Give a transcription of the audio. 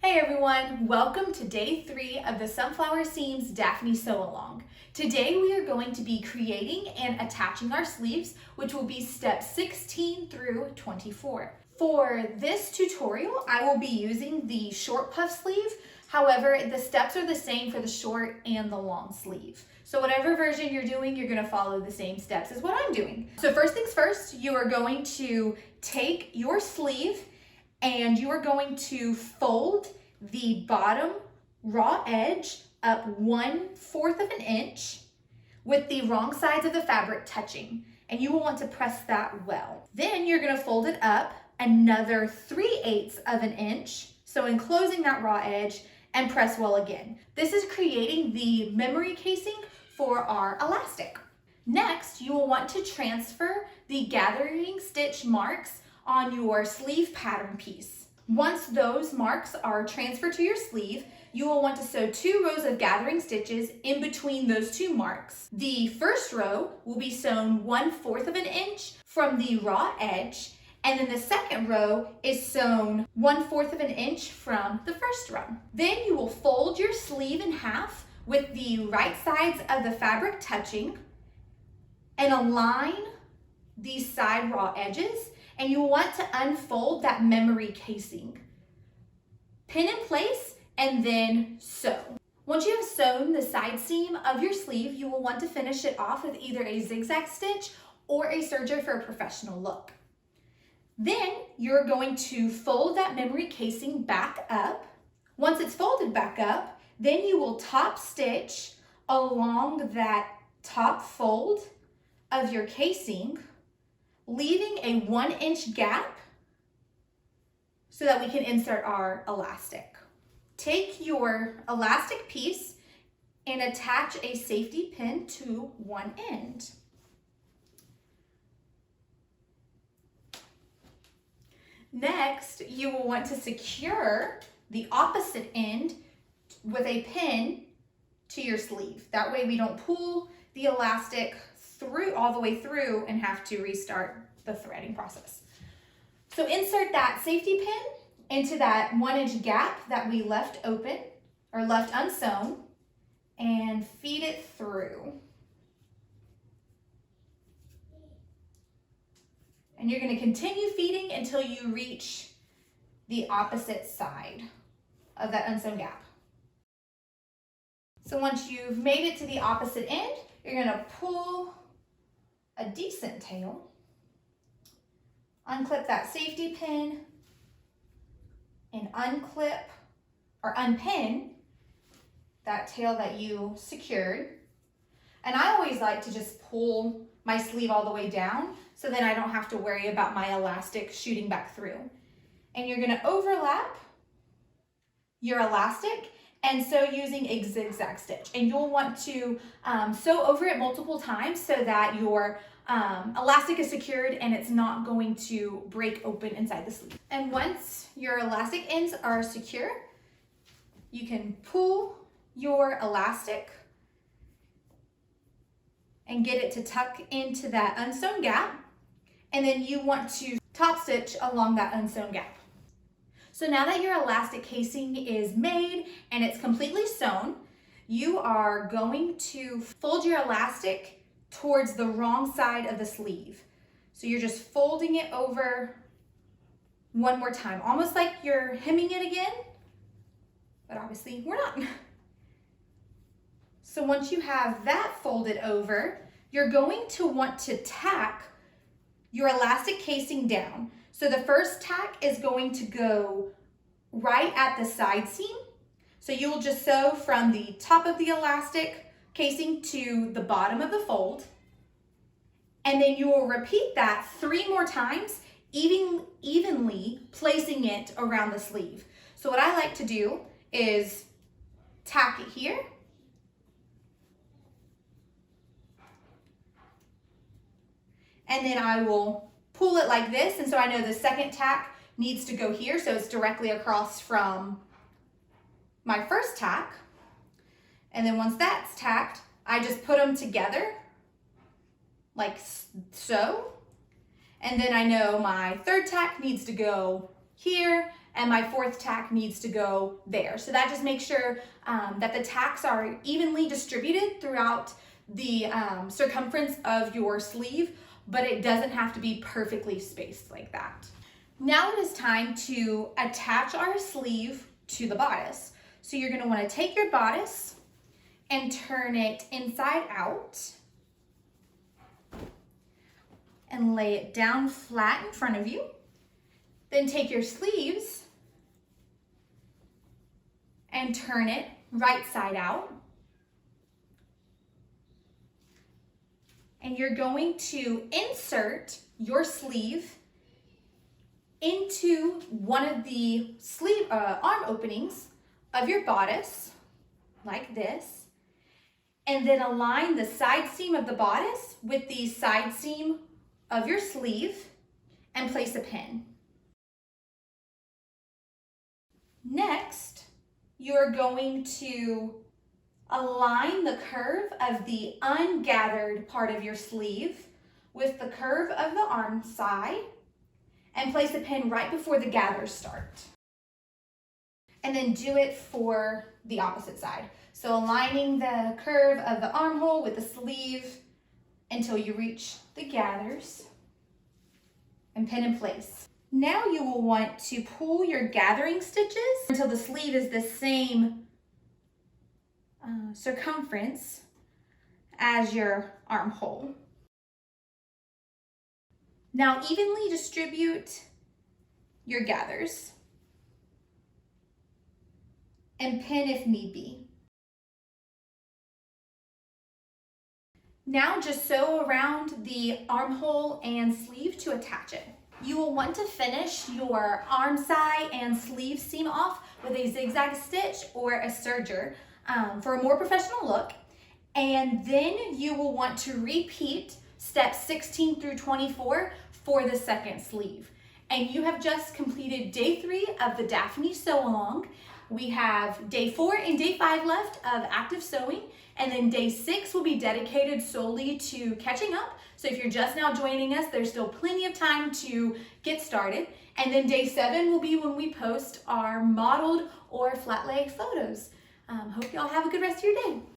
Hey everyone, welcome to day 3 of the Sunflower Seams Daphne Sew Along. Today we are going to be creating and attaching our sleeves, which will be steps 16 through 24. For this tutorial, I will be using the short puff sleeve. However, the steps are the same for the short and the long sleeve. So whatever version you're doing, you're going to follow the same steps as what I'm doing. So first things first, you are going to take your sleeve and you are going to fold the bottom raw edge up 1/4 of an inch with the wrong sides of the fabric touching. And you will want to press that well. Then you're going to fold it up another 3/8 of an inch, so enclosing that raw edge, and press well again. This is creating the memory casing for our elastic. Next, you will want to transfer the gathering stitch marks on your sleeve pattern piece. Once those marks are transferred to your sleeve, you will want to sew 2 rows of gathering stitches in between those 2 marks. The first row will be sewn 1/4 of an inch from the raw edge, and then the second row is sewn 1/4 of an inch from the first row. Then you will fold your sleeve in half with the right sides of the fabric touching and align these side raw edges, and you want to unfold that memory casing. Pin in place and then sew. Once you have sewn the side seam of your sleeve, you will want to finish it off with either a zigzag stitch or a serger for a professional look. Then you're going to fold that memory casing back up. Once it's folded back up, then you will top stitch along that top fold of your casing, leaving a 1-inch gap so that we can insert our elastic. Take your elastic piece and attach a safety pin to one end. Next, you will want to secure the opposite end with a pin to your sleeve. That way we don't pull the elastic through all the way through and have to restart the threading process. So insert that safety pin into that 1-inch gap that we left open or left unsewn and feed it through. And you're going to continue feeding until you reach the opposite side of that unsewn gap. So once you've made it to the opposite end, you're going to pull a decent tail, unclip that safety pin, and unclip or unpin that tail that you secured. And I always like to just pull my sleeve all the way down so then I don't have to worry about my elastic shooting back through. And you're going to overlap your elastic and sew using a zigzag stitch. And you'll want to sew over it multiple times so that your elastic is secured and it's not going to break open inside the sleeve. And once your elastic ends are secure, you can pull your elastic and get it to tuck into that unsewn gap. And then you want to top stitch along that unsewn gap. So now that your elastic casing is made and it's completely sewn, you are going to fold your elastic towards the wrong side of the sleeve. So you're just folding it over one more time, almost like you're hemming it again, but obviously we're not. So once you have that folded over, you're going to want to tack your elastic casing down. So the first tack is going to go right at the side seam. So you will just sew from the top of the elastic casing to the bottom of the fold. And then you will repeat that 3 more times, evenly placing it around the sleeve. So what I like to do is tack it here. And then I will pull it like this. And so I know the second tack needs to go here. So it's directly across from my first tack. And then once that's tacked, I just put them together like so. And then I know my third tack needs to go here and my fourth tack needs to go there. So that just makes sure that the tacks are evenly distributed throughout the circumference of your sleeve, but it doesn't have to be perfectly spaced like that. Now it is time to attach our sleeve to the bodice. So you're going to want to take your bodice and turn it inside out and lay it down flat in front of you. Then take your sleeves and turn it right side out. And you're going to insert your sleeve into one of the arm openings of your bodice, like this, and then align the side seam of the bodice with the side seam of your sleeve and place a pin. Next, you're going to align the curve of the ungathered part of your sleeve with the curve of the arm side and place a pin right before the gathers start. And then do it for the opposite side. So aligning the curve of the armhole with the sleeve until you reach the gathers and pin in place. Now you will want to pull your gathering stitches until the sleeve is the same circumference as your armhole. Now evenly distribute your gathers and pin if need be. Now just sew around the armhole and sleeve to attach it. You will want to finish your arm side and sleeve seam off with a zigzag stitch or a serger for a more professional look. And then you will want to repeat steps 16 through 24 for the second sleeve. And you have just completed day 3 of the Daphne Sew Along. We have day 4 and day 5 left of active sewing, and then day 6 will be dedicated solely to catching up. So if you're just now joining us, there's still plenty of time to get started. And then day 7 will be when we post our modeled or flat lay photos. Hope y'all have a good rest of your day.